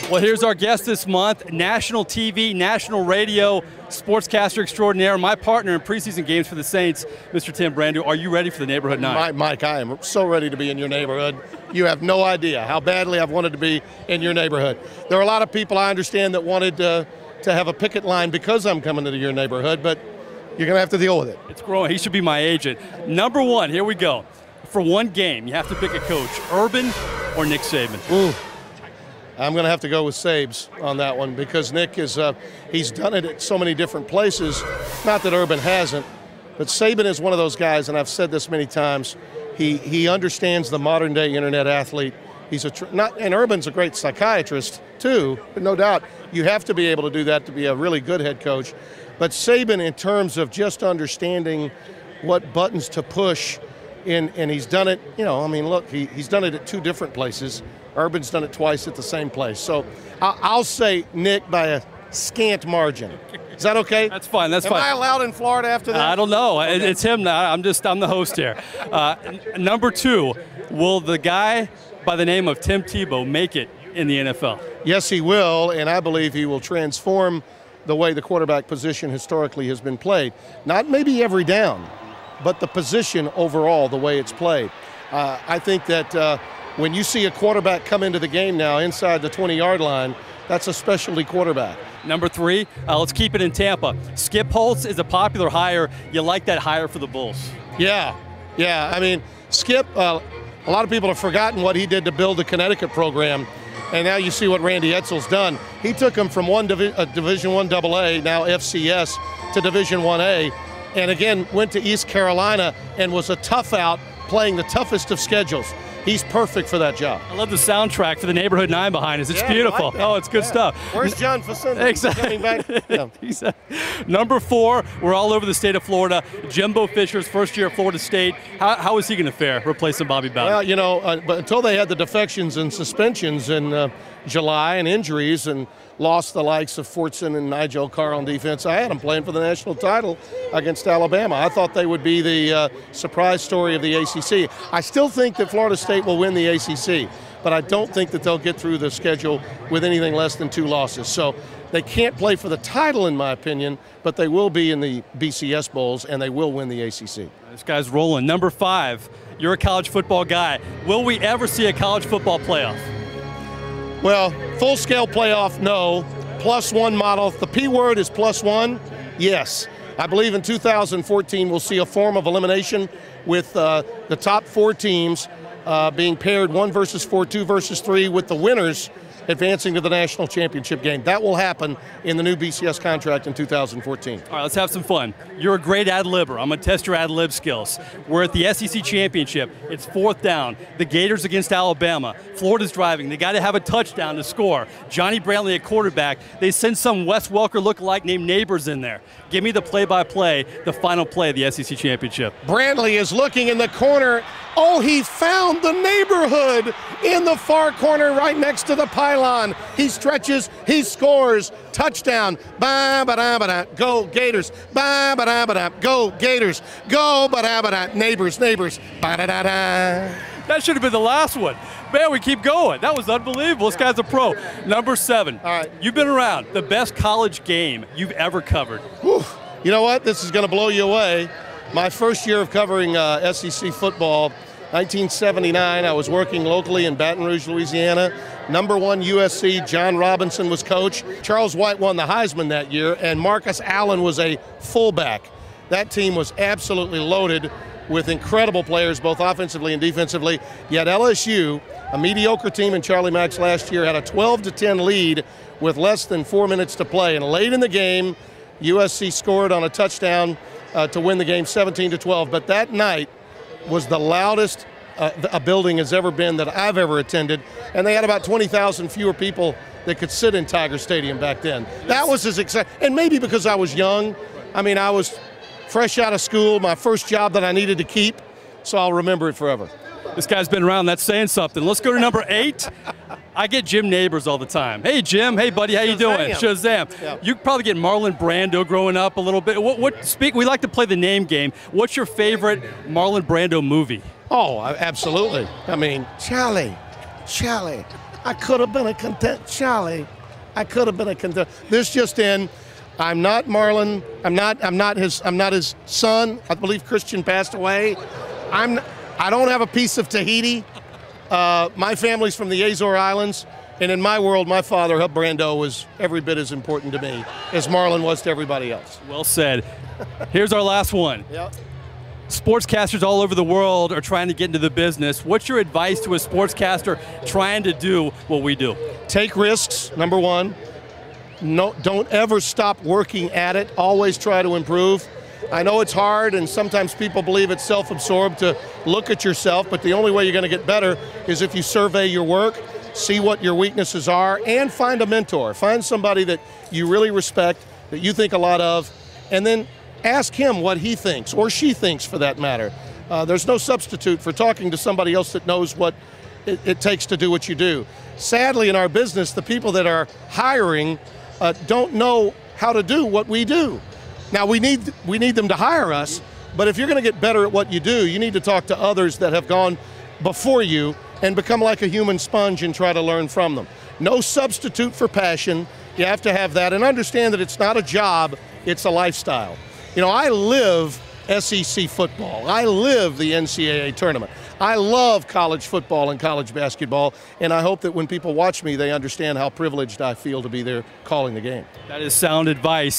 Well, here's our guest this month, national TV, national radio, sportscaster extraordinaire, my partner in preseason games for the Saints, Mr. Tim Brando. Are you ready for the Neighborhood 9? Mike, I am so ready to be in your neighborhood. You have no idea how badly I've wanted to be in your neighborhood. There are a lot of people, I understand, that wanted to have a picket line because I'm coming to your neighborhood, but you're going to have to deal with it. It's growing. He should be my agent. Number one, here we go. For one game, you have to pick a coach, Urban or Nick Saban. Ooh. I'm going to have to go with Sabes on that one because Nick is, he's done it at so many different places. Not that Urban hasn't, but Saban is one of those guys, and I've said this many times, he understands the modern day internet athlete. He's and Urban's a great psychiatrist too, but no doubt you have to be able to do that to be a really good head coach. But Saban, in terms of just understanding what buttons to push, and he's done it, you know, I mean, look, he's done it at two different places. Urban's done it twice at the same place. So I'll say Nick by a scant margin. Is that okay? That's fine. That's Am fine. I allowed in Florida after that? I don't know. Okay. It's him now. I'm the host here. Number two, will the guy by the name of Tim Tebow make it in the NFL? Yes, he will, and I believe he will transform the way the quarterback position historically has been played. Not maybe every down, but the position overall, the way it's played. I think that when you see a quarterback come into the game now inside the 20-yard line, that's a specialty quarterback. Number three, let's keep it in Tampa. Skip Holtz is a popular hire. You like that hire for the Bulls? Yeah. I mean, Skip, a lot of people have forgotten what he did to build the Connecticut program, and now you see what Randy Edsall's done. He took him from Division I AA, now FCS, to Division 1A, and again went to East Carolina and was a tough out, playing the toughest of schedules. He's perfect for that job. I love the soundtrack for the Neighborhood 9 behind us. It's beautiful. Like it's good stuff. Where's John Facenda? Exactly. Coming back? Yeah. Number four, we're all over the state of Florida. Jimbo Fisher's first year at Florida State. How is he going to fare replacing Bobby Bowden? Well, you know, but until they had the defections and suspensions in July and injuries and lost the likes of Fortson and Nigel Carr on defense, I had them playing for the national title against Alabama. I thought they would be the surprise story of the ACC. I still think that Florida State will win the ACC, but I don't think that they'll get through the schedule with anything less than 2 losses. So they can't play for the title, in my opinion, but they will be in the BCS Bowls, and they will win the ACC. This guy's rolling. Number five, you're a college football guy. Will we ever see a college football playoff? Well, full-scale playoff, no. +1 model. The P word is +1, yes. I believe in 2014 we'll see a form of elimination with the top 4 teams being paired 1 versus 4, 2 versus 3, with the winners advancing to the national championship game. That will happen in the new BCS contract in 2014. All right, let's have some fun. You're a great ad-libber. I'm going to test your ad-lib skills. We're at the SEC Championship. It's 4th down. The Gators against Alabama. Florida's driving. They got to have a touchdown to score. Johnny Brantley at quarterback. They send some Wes Welker lookalike named Neighbors in there. Give me the play-by-play, the final play of the SEC Championship. Brantley is looking in the corner. Oh, he found the Neighborhood in the far corner right next to the pylon. He stretches, he scores. Touchdown. Ba-ba-da-ba-da. Go Gators. Ba-ba-da-ba-da. Go Gators. Go ba-da-ba-da. Neighbors. Ba-da-da-da. That should have been the last one. Man, we keep going. That was unbelievable. This guy's a pro. Number 7. All right. You've been around. The best college game you've ever covered. Whew. You know what? This is going to blow you away. My first year of covering SEC football, 1979, I was working locally in Baton Rouge, Louisiana. Number 1 USC, John Robinson was coach. Charles White won the Heisman that year, and Marcus Allen was a fullback. That team was absolutely loaded with incredible players, both offensively and defensively. Yet LSU, a mediocre team in Charlie Mack's last year, had a 12-10 lead with less than 4 minutes to play. And late in the game, USC scored on a touchdown to win the game 17-12. But that night was the loudest a building has ever been that I've ever attended. And they had about 20,000 fewer people that could sit in Tiger Stadium back then. That was as exciting. And maybe because I was young. I mean, I was fresh out of school, my first job that I needed to keep. So I'll remember it forever. This guy's been around. That's saying something. Let's go to number 8. I get Jim Neighbors all the time. Hey, Jim. Hey, buddy. How you doing? Shazam. Yeah. You probably get Marlon Brando growing up a little bit. We like to play the name game. What's your favorite Marlon Brando movie? Oh, absolutely. I mean, Charlie, I could have been a content, Charlie. I could have been a content. This just in, I'm not Marlon. I'm not his son. I believe Christian passed away. I don't have a piece of Tahiti. My family's from the Azore Islands, and in my world, my father, Hub Brando, was every bit as important to me as Marlon was to everybody else. Well said. Here's our last one. Yep. Sportscasters all over the world are trying to get into the business. What's your advice to a sportscaster trying to do what we do? Take risks, number one. No, don't ever stop working at it. Always try to improve. I know it's hard, and sometimes people believe it's self-absorbed to look at yourself, but the only way you're going to get better is if you survey your work, see what your weaknesses are, and find a mentor. Find somebody that you really respect, that you think a lot of, and then ask him what he thinks, or she thinks for that matter. There's no substitute for talking to somebody else that knows what it takes to do what you do. Sadly, in our business, the people that are hiring don't know how to do what we do. Now, we need them to hire us, but if you're going to get better at what you do, you need to talk to others that have gone before you and become like a human sponge and try to learn from them. No substitute for passion. You have to have that, and understand that it's not a job, it's a lifestyle. You know, I live SEC football. I live the NCAA tournament. I love college football and college basketball, and I hope that when people watch me, they understand how privileged I feel to be there calling the game. That is sound advice.